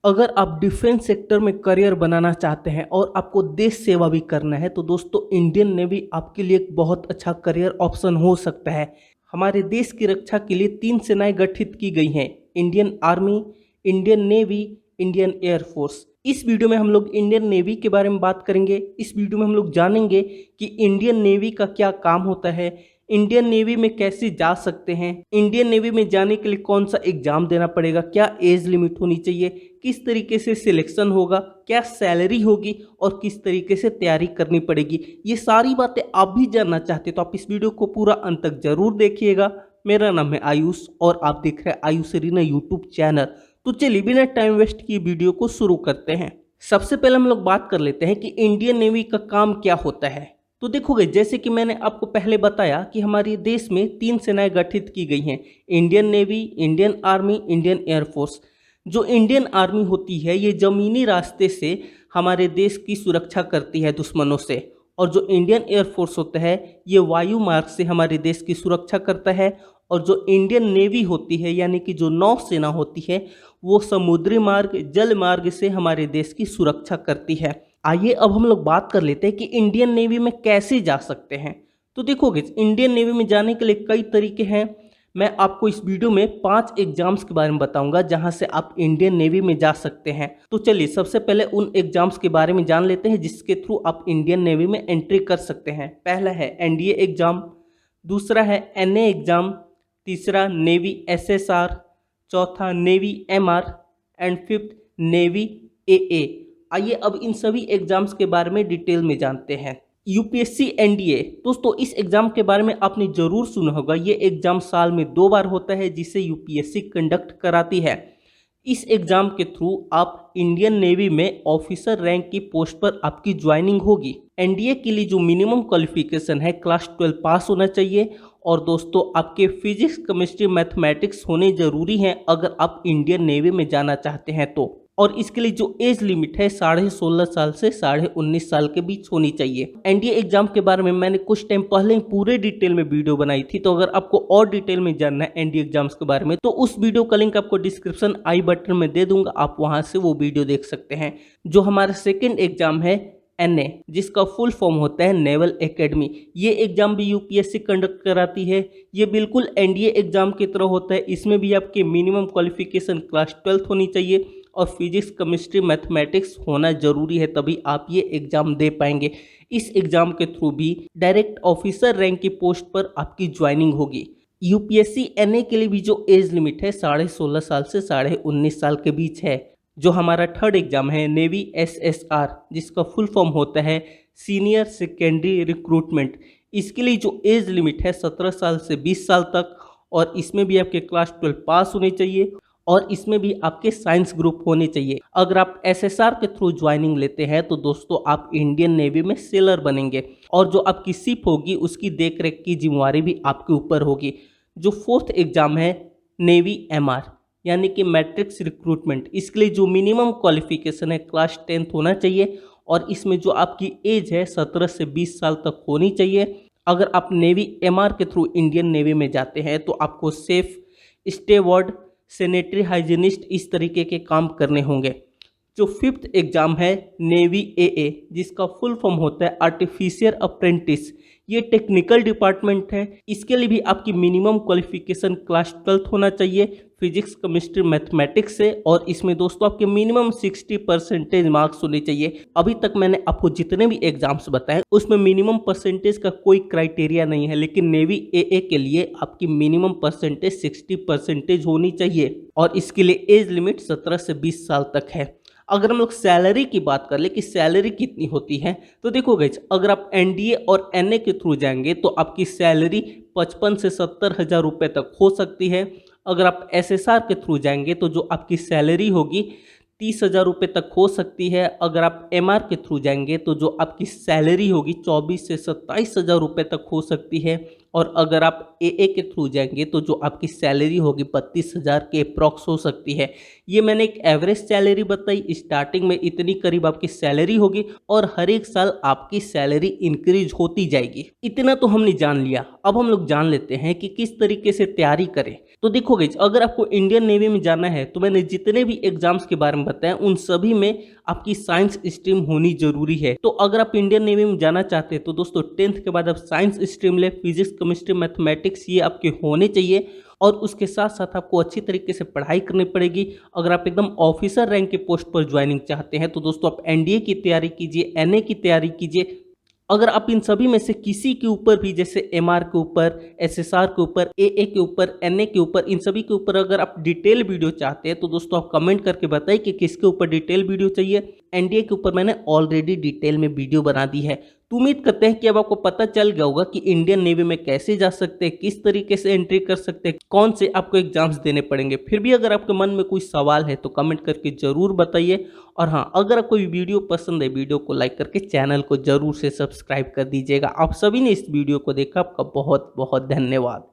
अगर आप defence sector में करियर बनाना चाहते हैं और आपको देश सेवा भी करना है तो दोस्तों इंडियन नेवी आपके लिए एक बहुत अच्छा करियर ऑप्शन हो सकता है। हमारे देश की रक्षा के लिए 3 सेनाएं गठित की गई हैं: Indian army, Indian navy, Indian air force. इस वीडियो में हम लोग इंडियन नेवी के बारे में बात करेंगे। इस वीडियो में हम लोग जानेंगे कि इंडियन नेवी का क्या काम होता है, इंडियन नेवी में कैसे जा सकते हैं, इंडियन नेवी में जाने के लिए कौन सा एग्जाम देना पड़ेगा, क्या एज लिमिट होनी चाहिए, किस तरीके से सिलेक्शन होगा, क्या सैलरी होगी और किस तरीके से तैयारी करनी पड़ेगी। ये सारी बातें आप भी जानना चाहते तो आप इस वीडियो को पूरा अंत तक जरूर देखिएगा। मेरा नाम है आयुष और आप देख रहे हैं आयुष अरीना यूट्यूब चैनल। तो चलिए बिना टाइम वेस्ट किए वीडियो को शुरू करते हैं। सबसे पहले हम लोग बात कर लेते हैं कि इंडियन नेवी का काम क्या होता है। तो देखोगे, जैसे कि मैंने आपको पहले बताया कि हमारे देश में 3 सेनाएं गठित की गई हैं: Indian navy, Indian army, Indian air force. जो इंडियन आर्मी होती है ये ज़मीनी रास्ते से हमारे देश की सुरक्षा करती है दुश्मनों से, और जो इंडियन एयरफोर्स होता है ये वायु मार्ग से हमारे देश की सुरक्षा करता है, और जो इंडियन नेवी होती है यानी कि जो नौसेना होती है वो समुद्री मार्ग, जल मार्ग से हमारे देश की सुरक्षा करती है। आइए अब हम लोग बात कर लेते हैं कि इंडियन नेवी में कैसे जा सकते हैं। तो देखोगे, इंडियन नेवी में जाने के लिए कई तरीके हैं। मैं आपको इस वीडियो में 5 एग्जाम्स के बारे में बताऊंगा जहां से आप इंडियन नेवी में जा सकते हैं। तो चलिए सबसे पहले उन एग्जाम्स के बारे में जान लेते हैं जिसके थ्रू आप इंडियन नेवी में एंट्री कर सकते हैं। पहला है एनडीए एग्जाम, दूसरा है एनए एग्जाम, तीसरा नेवी एसएसआर, चौथा navy MR and fifth navy AA. आइए अब इन सभी एग्जाम्स के बारे में डिटेल में जानते हैं। यूपीएससी एनडीए, दोस्तों इस एग्जाम के बारे में आपने जरूर सुना होगा। ये एग्जाम साल में 2 बार होता है जिसे यूपीएससी कंडक्ट कराती है। इस एग्जाम के थ्रू आप इंडियन नेवी में ऑफिसर रैंक की पोस्ट पर आपकी ज्वाइनिंग होगी। एनडीए के लिए जो मिनिमम क्वालिफिकेशन है क्लास 12 पास होना चाहिए, और दोस्तों आपके फिजिक्स, केमिस्ट्री, मैथमेटिक्स होने जरूरी हैं अगर आप इंडियन नेवी में जाना चाहते हैं तो। और इसके लिए जो एज लिमिट है 16.5 साल से 19.5 साल के बीच होनी चाहिए। एनडीए एग्जाम के बारे में मैंने कुछ टाइम पहले ही पूरे डिटेल में वीडियो बनाई थी, तो अगर आपको और डिटेल में जानना है एनडीए एग्जाम्स के बारे में तो उस वीडियो का लिंक आपको डिस्क्रिप्शन आई बटन में दे दूंगा, आप वहां से वो वीडियो देख सकते हैं। जो हमारा सेकेंड एग्जाम है एनए, जिसका फुल फॉर्म होता है नेवल एकेडमी, ये एग्जाम भी यूपीएससी कंडक्ट कराती है। ये बिल्कुल एनडीए एग्जाम की तरह होता है। इसमें भी आपके मिनिमम क्वालिफिकेशन क्लास 12 होनी चाहिए और फिजिक्स, केमिस्ट्री, मैथमेटिक्स होना जरूरी है, तभी आप ये एग्जाम दे पाएंगे। इस एग्जाम के थ्रू भी डायरेक्ट ऑफिसर रैंक की पोस्ट पर आपकी ज्वाइनिंग होगी। यूपीएससी एनए के लिए भी जो एज लिमिट है 16.5 साल से 19.5 साल के बीच है। जो हमारा थर्ड एग्जाम है नेवी एसएसआर, जिसका फुल फॉर्म होता है सीनियर सेकेंडरी रिक्रूटमेंट, इसके लिए जो एज लिमिट है 17 साल से 20 साल तक, और इसमें भी आपके क्लास 12 पास होने चाहिए और इसमें भी आपके साइंस ग्रुप होने चाहिए। अगर आप एसएसआर के थ्रू ज्वाइनिंग लेते हैं तो दोस्तों आप इंडियन नेवी में सेलर बनेंगे, और जो आपकी शिप होगी उसकी देखरेख की जिम्मेवारी भी आपके ऊपर होगी। जो फोर्थ एग्जाम है नेवी एमआर यानी कि मैट्रिक्स रिक्रूटमेंट, इसके लिए जो मिनिमम क्वालिफिकेशन है क्लास 10 होना चाहिए, और इसमें जो आपकी एज है 17 से 20 साल तक होनी चाहिए। अगर आप नेवी एमआर के थ्रू इंडियन नेवी में जाते हैं तो आपको सेफ, स्टेवर्ड, सैनिटरी हाइजीनिस्ट इस तरीके के काम करने होंगे। जो फिफ्थ एग्जाम है नेवी एए, जिसका फुल फॉर्म होता है आर्टिफिशियल अप्रेंटिस, ये टेक्निकल डिपार्टमेंट है। इसके लिए भी आपकी मिनिमम क्वालिफिकेशन क्लास 12 होना चाहिए फिजिक्स, केमिस्ट्री, मैथमेटिक्स से, और इसमें दोस्तों आपके मिनिमम 60% मार्क्स होने चाहिए। अभी तक मैंने आपको जितने भी एग्जाम्स बताए उसमें मिनिमम परसेंटेज का कोई क्राइटेरिया नहीं है, लेकिन नेवी एए के लिए आपकी मिनिमम परसेंटेज 60% होनी चाहिए, और इसके लिए एज लिमिट 17 से 20 साल तक है। अगर हम लोग सैलरी की बात कर ले कि सैलरी कितनी होती है, तो देखो गाइस, अगर आप एनडीए और एनए के थ्रू जाएंगे तो आपकी सैलरी 55 से 70 हज़ार रुपये तक हो सकती है। अगर आप एसएसआर के थ्रू जाएंगे तो जो आपकी सैलरी होगी 30,000 रुपये तक हो सकती है। अगर आप एमआर के थ्रू जाएंगे तो जो आपकी सैलरी होगी 24 से 27,000 रुपये तक हो सकती है, और अगर आप एए के थ्रू जाएंगे तो जो आपकी सैलरी होगी 32,000 के अप्रॉक्स हो सकती है। ये मैंने एक एवरेज सैलरी बताई, स्टार्टिंग में इतनी करीब आपकी सैलरी होगी और हर एक साल आपकी सैलरी इंक्रीज होती जाएगी। इतना तो हमने जान लिया। अब हम लोग जान लेते हैं कि किस तरीके से तैयारी करें। तो देखो गाइस, अगर आपको इंडियन नेवी में जाना है तो मैंने जितने भी एग्जाम्स के बारे में बताया उन सभी में आपकी साइंस स्ट्रीम होनी जरूरी है। तो अगर आप इंडियन नेवी में जाना चाहते हैं तो दोस्तों 10th के बाद आप साइंस स्ट्रीम ले, फिजिक्स, केमिस्ट्री, मैथमेटिक्स ये आपके होने चाहिए और उसके साथ साथ आपको अच्छी तरीके से पढ़ाई करनी पड़ेगी। अगर आप एकदम ऑफिसर रैंक के पोस्ट पर ज्वाइनिंग चाहते हैं तो दोस्तों आप एनडीए की तैयारी कीजिए, एनए की तैयारी कीजिए। अगर आप इन सभी में से किसी के ऊपर भी, जैसे एमआर के ऊपर, एसएसआर के ऊपर, एए के ऊपर, एनए के ऊपर, इन सभी के ऊपर अगर आप डिटेल वीडियो चाहते हैं तो दोस्तों आप कमेंट करके बताइए कि किसके ऊपर डिटेल वीडियो चाहिए। एनडीए के ऊपर मैंने ऑलरेडी डिटेल में वीडियो बना दी है। तो उम्मीद करते हैं कि अब आपको पता चल गया होगा कि इंडियन नेवी में कैसे जा सकते हैं, किस तरीके से एंट्री कर सकते हैं, कौन से आपको एग्जाम्स देने पड़ेंगे। फिर भी अगर आपके मन में कोई सवाल है तो कमेंट करके जरूर बताइए। और हाँ, अगर आपको वीडियो पसंद है, वीडियो को लाइक करके चैनल को जरूर से सब्सक्राइब कर दीजिएगा। आप सभी ने इस वीडियो को देखा, आपका बहुत बहुत धन्यवाद।